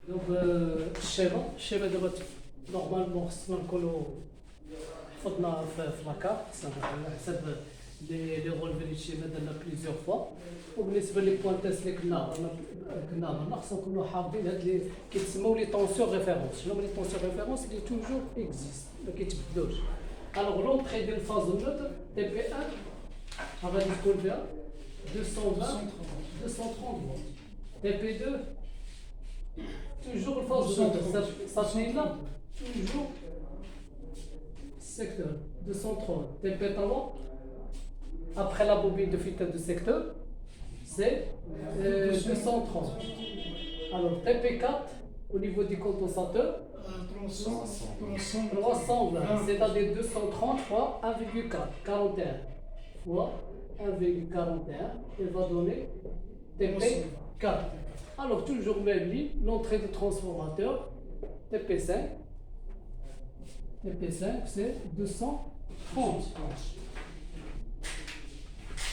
Donc, الشيبة دابا نورمالمون خصنا نكونوا حفظنا في لاكارت على حسب لي رولفي اللي شيما درنا بليزيور فوا. وبالنسبه لي بوان تيست اللي كنا خصنا نكونوا حافظين هاد اللي كيتسموا لي طونسيون ريفيرونس. شنو هما لي طونسيون ريفيرونس اللي توجور اكزيست ما كيتبدلوش. الوغ لونطري ديال الفاز نوتر تي بي 1 غادي تكون فيها 220 230 فولت. تي بي 2 toujours le phase de moteur, sachez là, toujours secteur 230 TP talon. Après la bobine de filtre de secteur, c'est 230. Alors TP4 au niveau du compensateur, 320, c'est-à-dire 230 fois 1,4, 41 fois 1,41, il va donner TP4. Alors toujours même ligne, l'entrée de transformateur, TP5 c'est 230.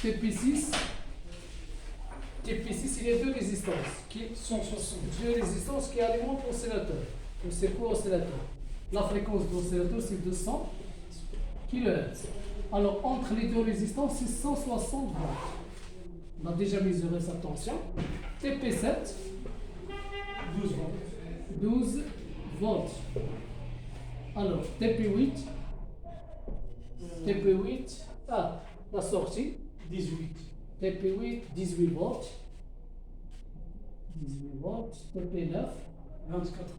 TP6 il y a deux résistances qui sont 60. Deux résistances qui alimentent l'oscillateur, le circuit oscillateur. La fréquence de l'oscillateur c'est 200 kHz. Alors entre les deux résistances c'est 160 volts. On a déjà mesuré sa tension. TP7 12 volts. Alors TP8 la sortie 18. TP8 18 volts. 18 volts. TP9 24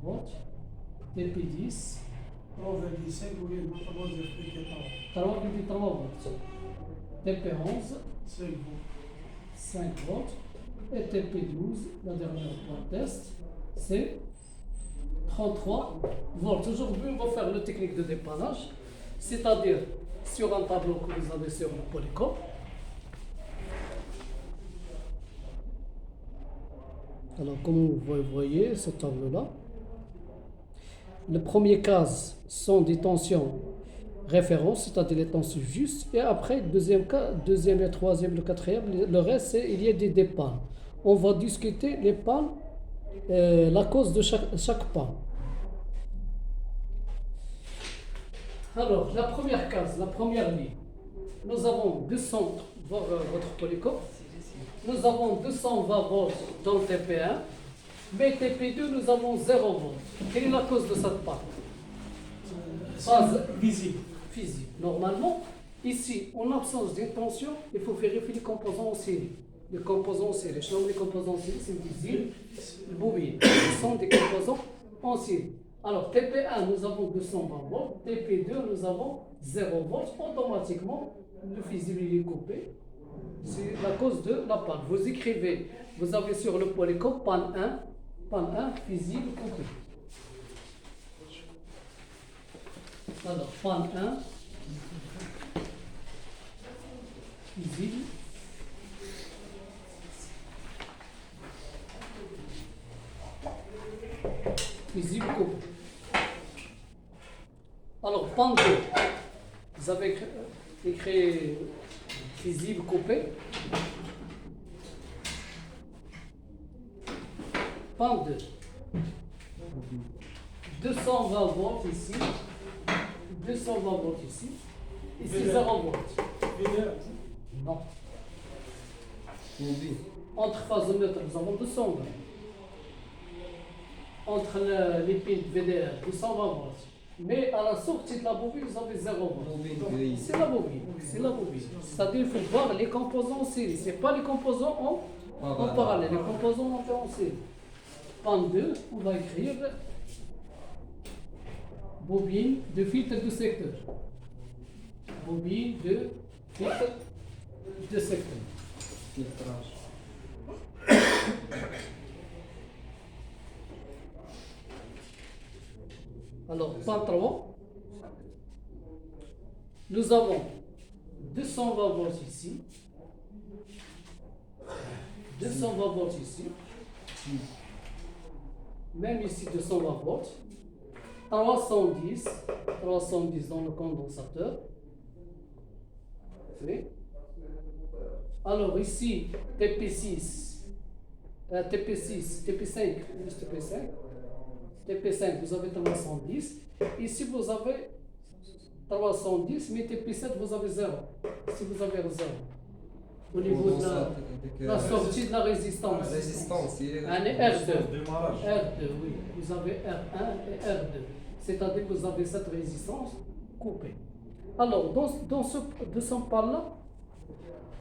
volts. TP10 3,3 volts. TP11 5 volts. Et TP12, la dernière point test, c'est 33 volts. Aujourd'hui, on va faire la technique de dépannage, c'est-à-dire sur un tableau que vous avez sur le Polycom. Alors, comme vous voyez ce tableau-là, les premières cases sont des tensions référence, c'est-à-dire les tensions justes, et après, deuxième cas, deuxième et troisième, le quatrième, le reste, il y a des dépannes. On va discuter les pannes, la cause de chaque panne. Alors, la première case, la première ligne, nous avons 200, voir votre polycom, nous avons 220 volts dans le TP1, mais TP2, nous avons 0 volts. Quelle est la cause de cette panne? Phase visible. Normalement, ici, en absence d'une tension, il faut vérifier les composants en série. Les composants en série. Je nomme les composants en série, c'est visible, le bobine. Ce sont des composants en série. Alors, TP1, nous avons 220 volts. TP2, nous avons 0 volts. Automatiquement, le fusible est coupé. C'est la cause de la panne. Vous écrivez, vous avez sur le polycom panne 1, fusible coupé. Alors, panne 1, fusible. Fusible coupé. Alors, panne 2, vous avez écrit fusible coupé. Panne 2, 220 volts ici. 220 volts ici, ici 0 volts. Non. Entre phase neutre, nous avons 220. Entre les pins VDR, 220 volts. Mais à la sortie de la bobine, vous avez 0 volts. C'est la bobine. C'est-à-dire qu'il faut voir les composants en série. Ce n'est pas les composants en parallèle, les composants en série. Panne 2, on va écrire bobine de filtre de secteur. Bobine de filtre de secteur. Filtrage. Alors, panne 3, nous avons 220 volts ici. 220 volts ici. Même ici, 220 volts. 310 dans le condensateur. Oui. Alors ici, TP6, TP6, TP5, juste TP5. TP5, vous avez 310. Ici, vous avez 310, mais TP7, vous avez 0. Ici, vous avez 0. Au niveau de la sortie de la résistance. Résistance, il est R2. R2, oui. Vous avez R1 et R2. C'est-à-dire que vous avez cette résistance coupée. Alors, dans ce cas-là,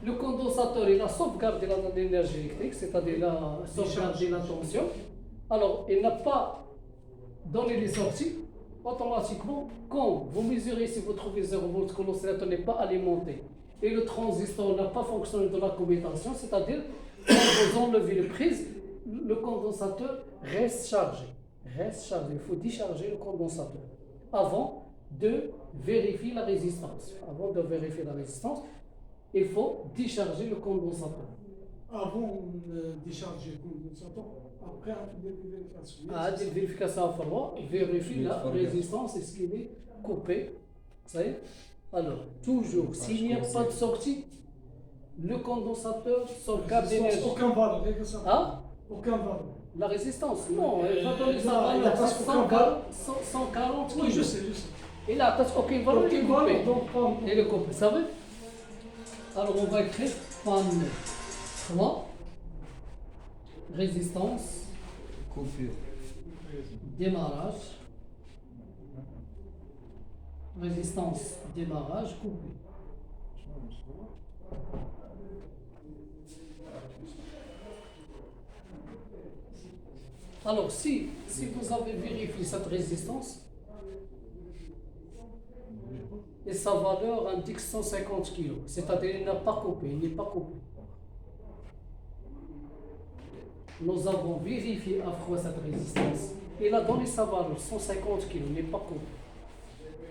le condensateur, il a sauvegardé l'énergie électrique, c'est-à-dire il a sauvegardé la tension. Alors, il n'a pas donné les sorties. Automatiquement, quand vous mesurez si vous trouvez 0 volts, que l'oscillateur n'est pas alimenté et le transistor n'a pas fonctionné de la commutation, c'est-à-dire quand vous enlevez les prises, le condensateur reste chargé. Il faut décharger le condensateur avant de vérifier la résistance. Avant de vérifier la résistance, il faut décharger le condensateur. Avant de décharger le condensateur, après des vérifications. Des vérifications à faire, vérifier la résistance, est-ce qu'il est coupé. Ça y est. Alors, toujours, s'il n'y a pas de sortie, le condensateur sauvegarde l'énergie. Aucun valeur, aucun valeur. La résistance, non, il va donner sa valeur, c'est 140 kg. Oui, je sais. Il n'a aucune valeur, il est coupé. Donc, Il est coupé, ça va? Alors, on va écrire panne 3, résistance, coupure. Démarrage, résistance, démarrage, coupé. Alors, si vous avez vérifié cette résistance, et sa valeur indique 150 kg, c'est-à-dire il n'a pas coupé, il n'est pas coupé. Nous avons vérifié à froid cette résistance. Il a donné sa valeur 150 kg, il n'est pas coupé.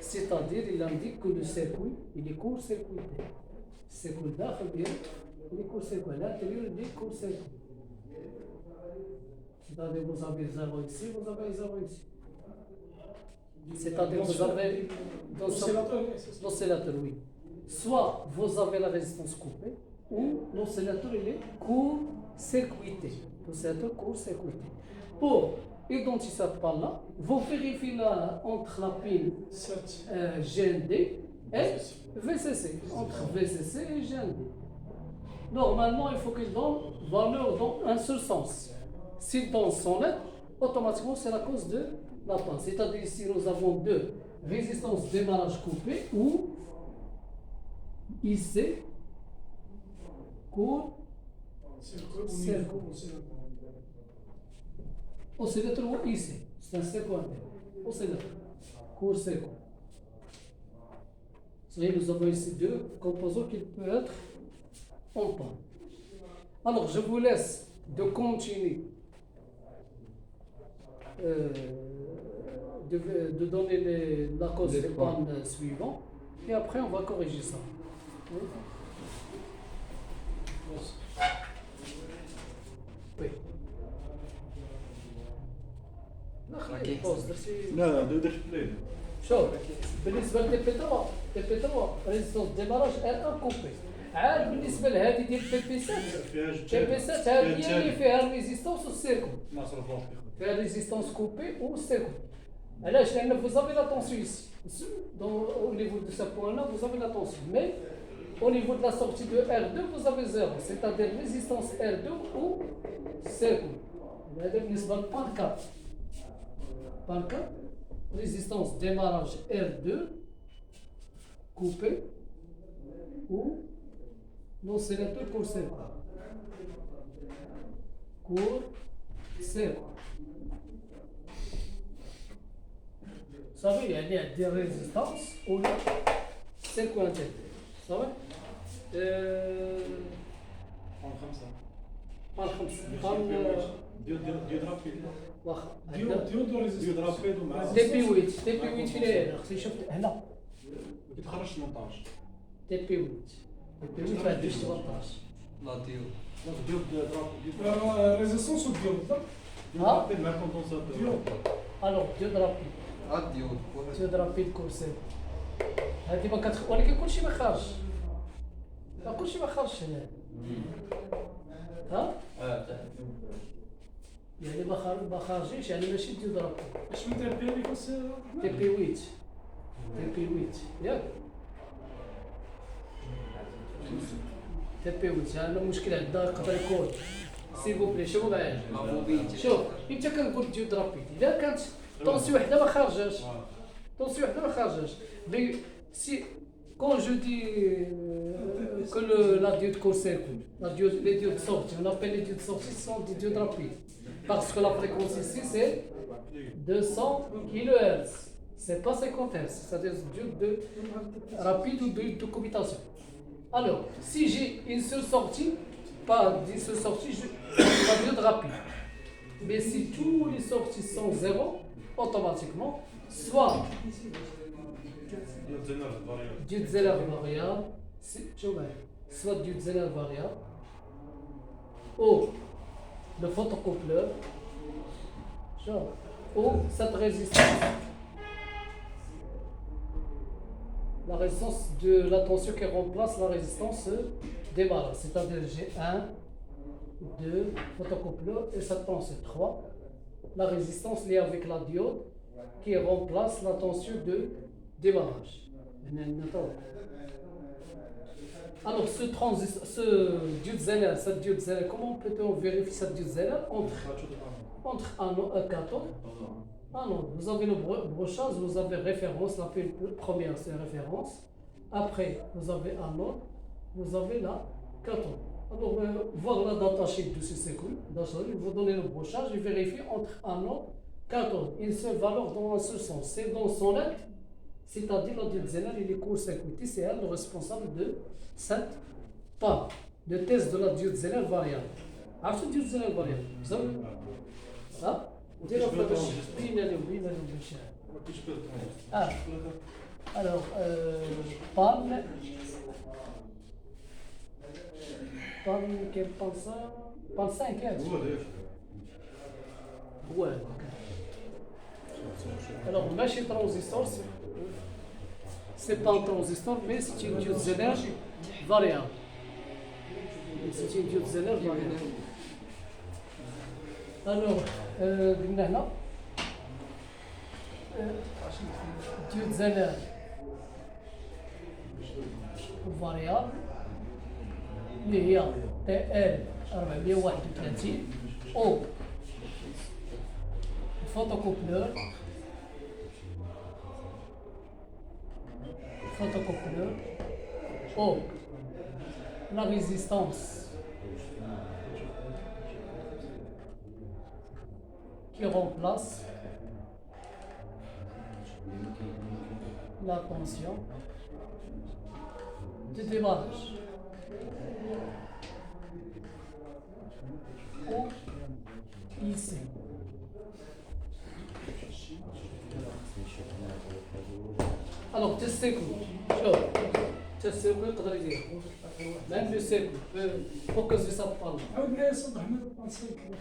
C'est-à-dire il indique que le circuit, il est court-circuité. Circuit d'affaires, il est court-circuité. L'intérieur, il est court-circuité. C'est-à-dire vous avez 0 ici, vous avez 0 ici. C'est-à-dire vous avez l'oscillateur, oui. Soit vous avez la résistance coupée, ou l'oscillateur il est court-circuité. L'oscillateur court-circuité. Pour identifier cette panne-là, vous vérifiez entre la pile GND et VCC. Entre VCC et GND. Normalement, il faut qu'il donne valeur dans un seul sens. S'il donne son lettre, automatiquement c'est la cause de la panne. C'est-à-dire ici nous avons deux résistances démarrage coupée ou IC court circuit. Oscillateur ou IC, c'est un circuit. Oscillateur, court circuit. Nous avons ici deux composants qui peuvent être en panne. Alors je vous laisse de continuer de donner la cause des pannes suivantes et après on va corriger ça. Oui. Oui. لا درت بليد شوف بالنسبه للتي 3 ريزيستونس ديماراج ار كوبي عاد بالنسبه لهذه ديال تي بي 7 تي بي 7 هذه هي اللي فيها الريزيستونس والسيركو فيها الريزيستونس كوبي والسيركو علاش لان vous avez la tension ici au niveau de ce point là vous avez la tension mais au niveau de la sortie de R2 vous avez 0 c'est-à-dire résistance R2 ou سيركو هذا بالنسبه للبان 4 بان 4 résistance démarrage R2 coupé ou l'oscillateur court-circuit. Court-circuit. Vous savez, il y a des résistances ou circuit intégré. Vous savez بان 5 ديود رابيد واخا ديود رابيد ومع تي بي 8 فين هي خصني شفت هنا ما كيتخرجش 18 تي بي 8 تي بي 8 ما عندوش 18 لا ديود ديود رابيد ريزيستونس وديود رابيد مع كوندونساتور الوغ ديود رابيد الديود ديود رابيد كورسي هادي ما ولكن كلشي ما خارج كلشي ما خارجش هنا ها يعني ما خارجيش يعني ماشي ديود رابي. اش من تي بي اللي كنسير تي بي 8 تي بي 8 ياك تي بي 8 هذا المشكل عندنا يقدر يكون سيبو بلي شوفوا معايا شوف انت كنقول ديود رابيد اذا كانت طونسيون وحده ما خارجاش طونسيون وحده ما خارجاش مي سي quand je dis que la diode court-circuit, les diodes sorties, on appelle les diodes sorties, ce sont des diodes rapides. Parce que la fréquence ici c'est 200 kHz. C'est pas 50 Hz, c'est-à-dire diode rapide ou de commutation. Alors, si j'ai une seule sortie, pas d'une seule sortie, la diode rapide. Mais si tous les sorties sont zéro, automatiquement, soit diode zélaire variable, soit diode zélaire variable, ou le photocoupleur, ou cette résistance, la résistance de la tension qui remplace la résistance des barres. C'est-à-dire j'ai 1, 2, photocoupleur et cette tension 3. La résistance liée avec la diode qui remplace la tension de démarrage. Alors ce diode zélaire, cette diode zélaire, comment peut-on vérifier cette diode zélaire entre un cathode? Ah non, vous avez le brochage, vous avez référence, la première c'est référence. Après, vous avez anode, vous avez la cathode. Alors, voir la datasheet de ce circuit, vous donnez le brochage et vérifiez entre anode et cathode. Une seule valeur dans un seul sens. C'est dans son aide, c'est-à-dire la diode zélaire, il est court-circuité, c'est elle le responsable de cette panne, de test de la diode zélaire variable. Alors, cette diode zélaire variable, vous savez hein? Alors, panne quel penseur? Panne 5, hein? Ouais. Alors, mâche transistor, c'est pas un transistor, mais c'est une diode zélaire variable. C'est une diode zélaire variable. Alors, قلنا هنا ديود زيلاire فاريابل اللي هي تي ال 431 او photocoupleur ou la résistance qui remplace la tension de démarrage. Ou ici. Alors, testez quoi? Testez quoi? Même le cercle, pour que ça parle.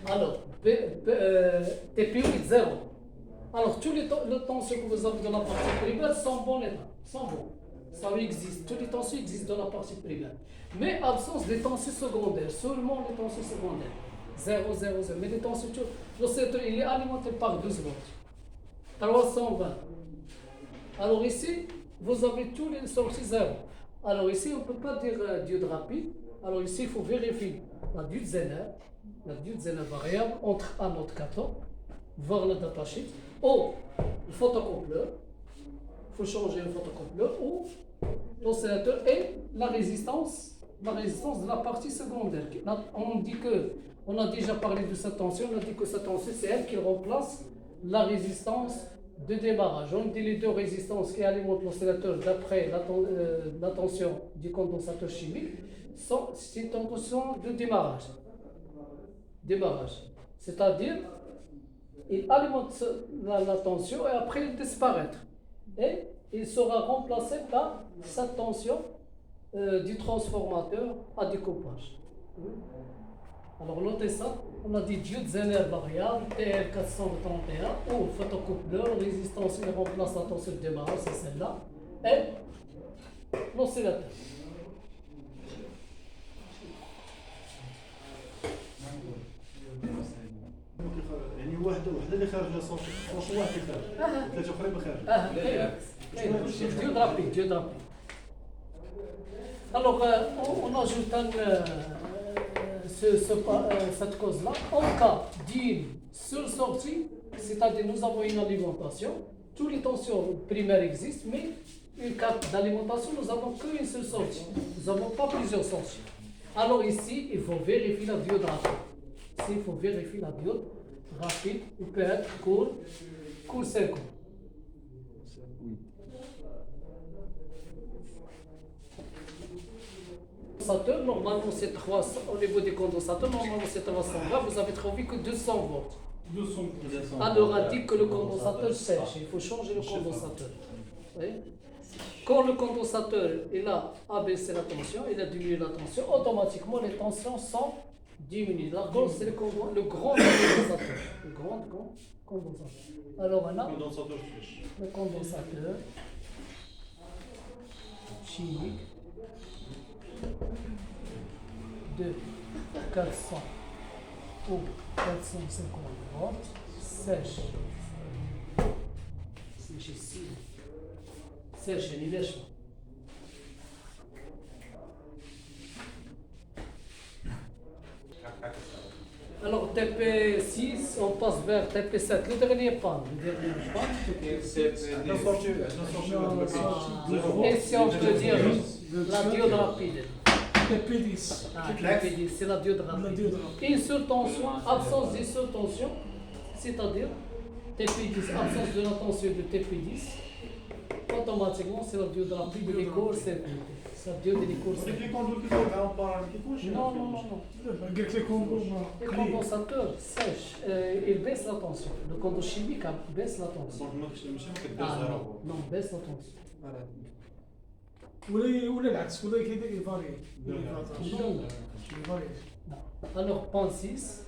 Alors, TP8 0. Alors, tous les tensions que vous avez dans la partie primaire sont bons état, sont bons. Ça existe, toutes les tensions existent dans la partie primaire. Mais absence des tensions secondaires, seulement les tensions secondaires. 0, 0, 0. Mais les tensions, le centre, il est alimenté par 12 volts. 320. Alors ici, vous avez tous les sorties 0. Alors ici, on ne peut pas dire diode rapide. Alors ici, il faut vérifier la diode zélaire variable entre anode et cathode, voir le datasheet, ou le photocoupleur. Il faut changer le photocoupleur, ou l'oscillateur et la résistance de la partie secondaire. Là, on a déjà parlé de cette tension, on a dit que cette tension, c'est elle qui remplace la résistance de démarrage. On dit les deux résistances qui alimentent l'oscillateur d'après la tension du condensateur chimique, c'est une tension de démarrage. C'est-à-dire, il alimente la tension et après il disparaît. Et il sera remplacé par cette tension du transformateur à découpage. Alors notez ça, on a dit diode zélaire variable, TL431, ou photocoupleur, résistance qui remplace la tension de démarrage, c'est celle-là, et l'oscillateur. وحده اللي خارجه صوت واحد اللي خارج ثلاثه اخرين بخارج diode rapide. Alors, on ajoute cette cause-là. En cas d'une seule sortie, c'est-à-dire nous avons une alimentation, toutes les tensions primaires existent, mais une carte d'alimentation, nous n'avons qu'une seule sortie. Nous n'avons pas plusieurs sorties. Alors ici, il faut vérifier la diode rapide. Ici, il faut vérifier la diode rapide, il peut être court-circuit. Normalement c'est 300, au niveau des condensateurs, normalement c'est 300 volts, vous avez trouvé que 200 volts. 200. Alors on dit que le condensateur sèche, il faut changer le condensateur. Oui. Quand le condensateur il a abaissé la tension, il a diminué la tension, automatiquement les tensions sont diminuées. La cause c'est le grand condensateur. Le grand condensateur. Alors on a كوندنساتور فيش le condensateur chimique de 400 ou 450 volts sèche. Sèche ici. Sèche, il lèche. Alors TP6, on passe vers TP7, le dernier pan. عندنا صورتي Et si on peut dire la diode rapide. TP10. TP10, c'est la diode La rapide. diode rapide. Une seule tension, absence d'une seule tension, c'est-à-dire TP10, absence de la tension de TP10, automatiquement c'est la diode rapide de court-circuit. C'est la diode de court-circuit. كيف يكون كيكون كاع مباراه كيكونش Non. قلت لكم Le condensateur sèche, il baisse la tension. Le condensateur chimique baisse la tension. دونك ماشي ما كدير زيرو Non, baisse la tension. ولا العكس ولا كيدير يفاري Non. Alors, pan 6,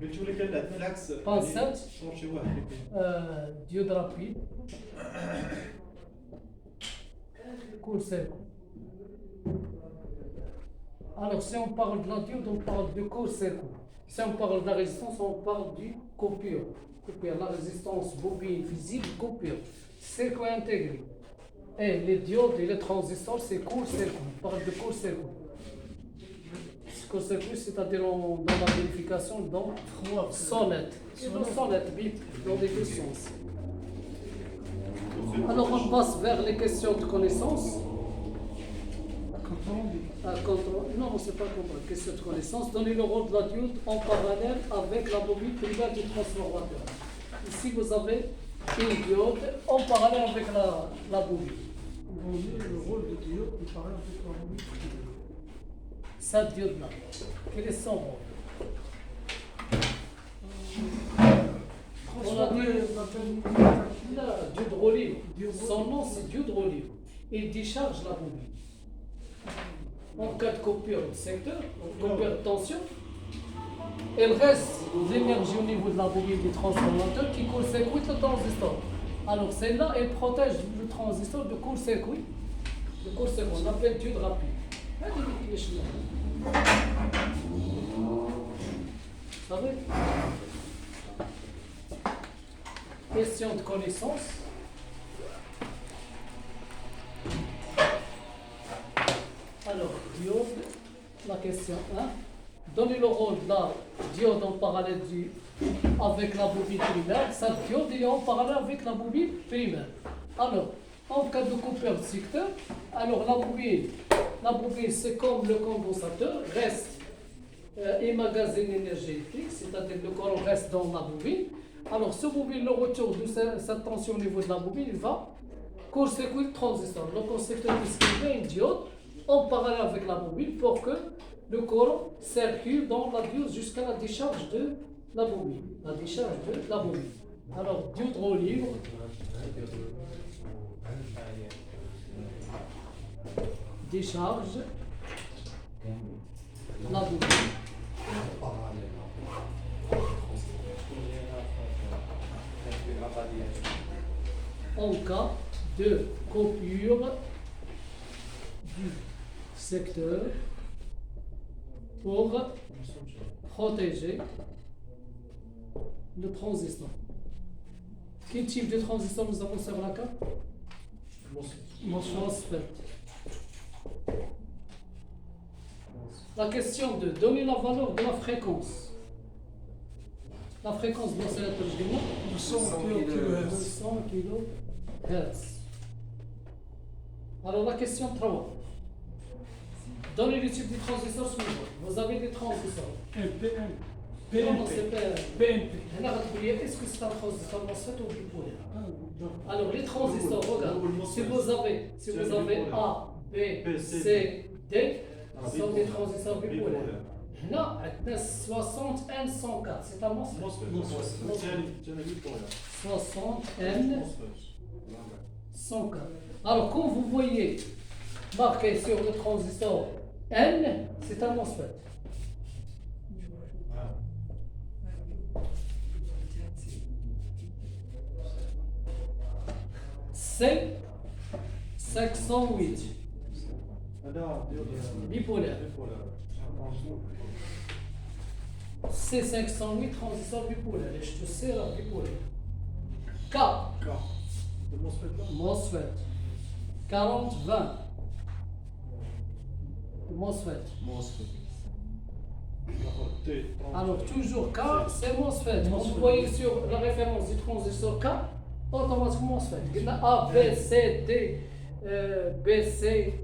قلت لك كان عندنا العكس pan 7, صورتي واحد diode rapide, court-circuit. Alors, si on parle de la diode, on parle de court-circuit. Si on parle de la résistance, on parle du coupure. La résistance bobine physique, coupure. Circuit intégré. Et les diodes et les transistors, c'est court-circuit. On parle de court-circuit. Court-circuit, c'est-à-dire dans la vérification, dans sonnette. Et dans sonnette, bip, dans les deux sens. Alors, on passe vers les questions de connaissance. Non, c'est pas comprendre. Question de connaissance. Donnez le rôle de la diode en parallèle avec la bobine primaire du transformateur. Ici, vous avez une diode en parallèle avec la bobine. Le rôle de diode il parle avec la bobine. Cette diode-là, quel est son rôle? On a dit la diode relive. Son nom, c'est diode relive. Il décharge la bobine. En cas de coupure de secteur, coupure de tension, il reste l'énergie au niveau de la bobine du transformateur qui court-circuite le transistor. Alors celle-là, elle protège le transistor de court-circuit. On appelle diode rapide. Vous savez? Question de connaissance. Alors, diode, la question 1. Donnez le rôle de la diode en parallèle avec la bobine primaire. Cette diode est en parallèle avec la bobine primaire. Alors, en cas de coupure de secteur, alors la bobine c'est comme le condensateur, reste emmagasine énergie électrique, c'est-à-dire le courant reste dans la bobine. Alors, ce bobine, le retour de cette tension au niveau de la bobine, il va court-circuiter le transistor. Le conducteur puisqu'il y a une diode en parallèle avec la bobine pour que le courant circule dans la diode jusqu'à la décharge de la bobine. Alors, diode relive. Décharge la bobine. En cas de coupure du secteur pour protéger le transistor. Quel type de transistor nous avons sur la carte? MOSFET. La question 2. Donner la valeur de la fréquence. La fréquence de l'oscillateur, je dis non. 200 kHz. 200 kHz. Alors la question 3. Donnez le type de transistor suivant. Vous avez des transistors. NPN. Non, c'est PNP. pas... PNP. Est-ce que c'est un transistor MOSFET ou bipolaire? Ah, d'accord. Alors les transistors, regarde, si vous avez A, B, C, D, ce sont des transistors bipolaires. Là, 60 N 104, c'est un MOSFET. 60 N 104. Alors quand vous voyez marqué sur le transistor N, c'est un MOSFET. C 508 bipolaire. C 508 transistor bipolaire. Et je te sais là, bipolaire. K MOSFET 40-20 MOSFET. Alors toujours K, c'est MOSFET. Quand vous voyez sur la référence du transistor K, automatiquement MOSFET. A, B, C, D, B, C,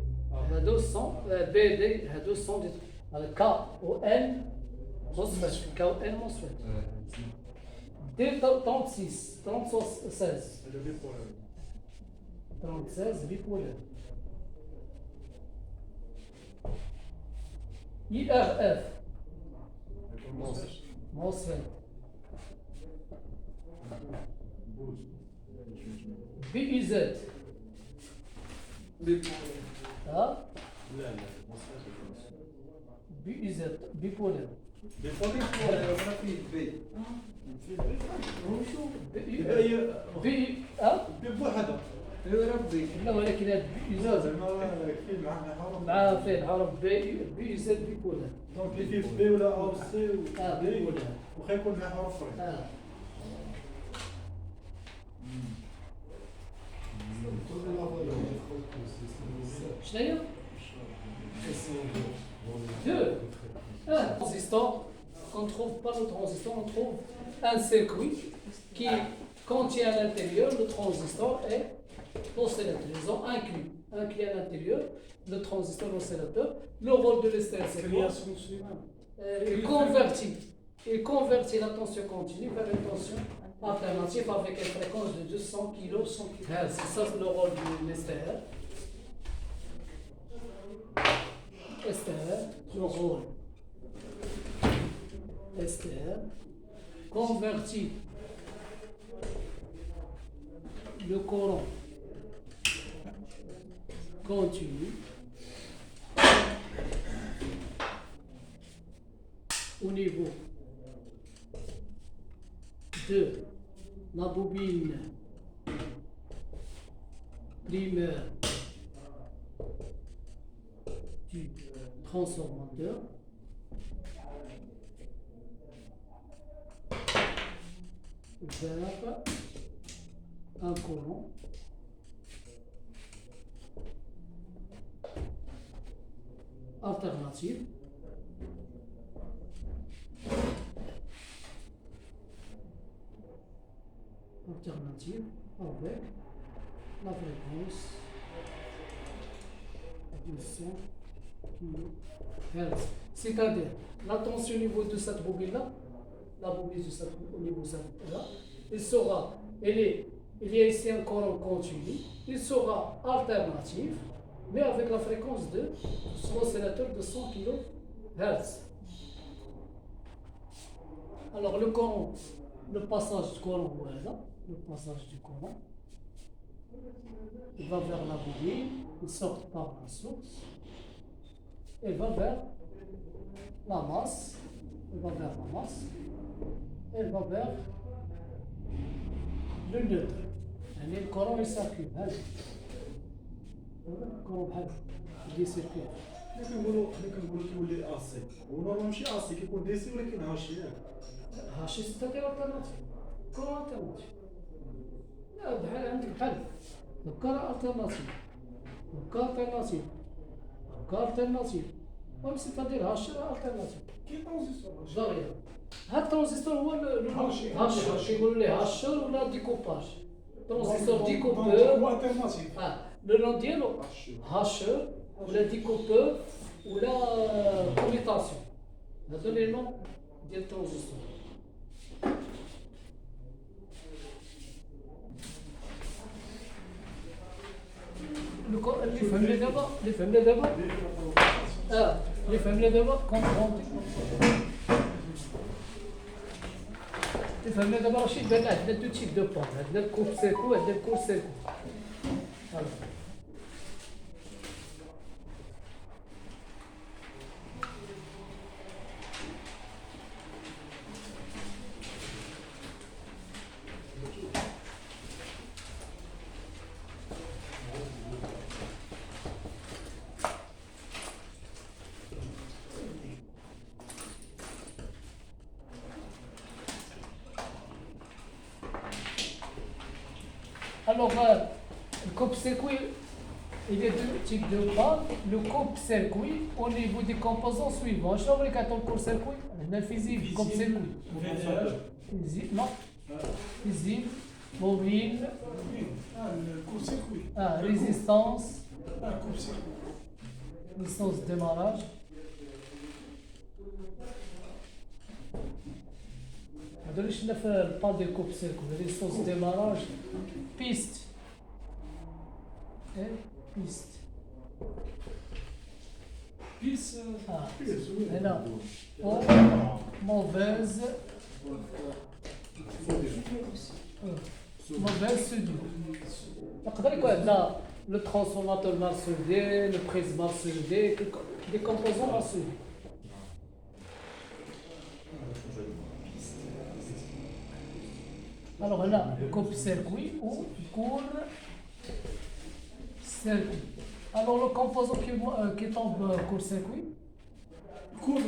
200, B, D, 200. Alors K ou N, MOSFET. K ou N, MOSFET. D, 36, 36, 36, bipolaire. IRF, MOSFET. BIZ, hein? BIZ, bipolaire. BI، ها؟ لا ولكن هاد BIZ مع فين عرف BIZ بيبولار. دونك اللي فيه بي ولا او سي بيبولار. وخا يكون معاه حروف اخرين. شناهي؟ Deux. Un transistor, on ne trouve pas le transistor, on trouve un circuit qui contient à l'intérieur le transistor et l'oscillateur. Ils ont inclus à l'intérieur le transistor et l'oscillateur. Le rôle de l'oscillateur, c'est quoi? Il convertit la tension continue vers une tension alternative avec une fréquence de 200 kHz. C'est ça le rôle de l'STR. STR, le rôle. STR convertit le courant continu au niveau de la bobine primaire du transformateur vers un courant alternatif avec la fréquence de 100 kHz. C'est-à-dire, la tension au niveau de cette bobine-là, la bobine au niveau de cette là, il y a ici un courant continu, il sera alternatif, mais avec la fréquence de l'oscillateur de 100 kHz. Alors le courant, le passage du courant, voilà, le passage du courant, il va vers la bobine, il sort par la source, il va vers la masse, il va vers le neutre. يعني الكورون يسيركل هذا الكورون بحال دي سيركل. حنا كنقولوا كيولي اسي ونورمال ماشي اسي كيكون دي سي ولكن هاشي ياك هاشي ستاتير الترناتيف. كور الترناتيف. لا بحال عندك بحال كار الترناتيف كار الترناتيف كار الترناتيف ولا سيتادير هاشر الترناتيف. كي ترانزستور ظاهرة هاد الترانزستور هو هاشر كيقولوا ليه هاشر ولا ديكوباج. ترانزستور ديكوبور هو الترناتيف. لو نون ديالو هاشر ولا ديكوبور ولا كوميتاسيون. هادو لي نون ديال الترانزستور. اللي فهمنا دابا اللي فهمنا دابا كومبوند اللي فهمنا دابا رشيد بان عندنا دو تيب دو بون. عندنا الكوب سيركو وعندنا الكور سيركو. Alors, le coupe-circuit, il y a deux types de pannes. Le coupe-circuit, au niveau des composants suivants. Je vais vous le coupe-circuit. On a physique, coupe-circuit. Visible, non. Visible, mobile. Le court-circuit. Résistance. Court-circuit. Résistance de démarrage. هذول شفنا في البان ديال كوب سيركو ريسونس ديماراج بيست بيست بيس هنا او موفيز سودو يقدر يكون عندنا لو ترانسفورماتور مال سودي لو بريز مال سودي دي كومبوزون مال سودي. Alors là, coupe-circuit ou court-circuit. Alors le composant qui tombe court-circuit. Court.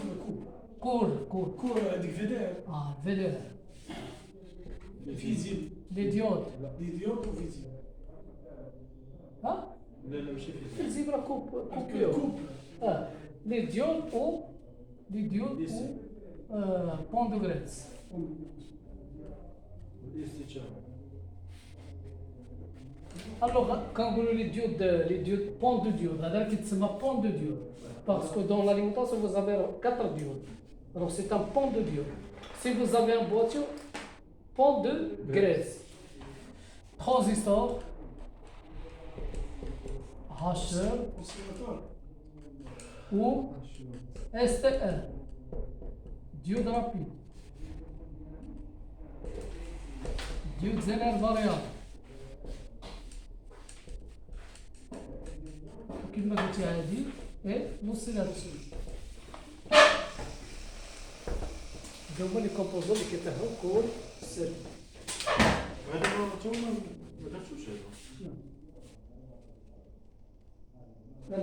هذيك فيدير. VDR. فيزيل. Les diodes. لي ديود وفيزيل. Hein? لا لا ماشي فيه. Visible à coupure. الكوب. Les diodes ou pont de Grèce. Alors, quand vous les diodes pont de diode, c'est un pont de diode. Parce que dans l'alimentation, vous avez 4 diodes. Alors, c'est un pont de diode. Si vous avez un boîtier, pont de Grèce. Transistor, hacheur ou STR, diode rapide. Diode zénère variable. كما قلت عادي نوصل هادشي. هما لي كومبوزون اللي كيطيحو كل سيركل. هذا ما درتوش هذا. لا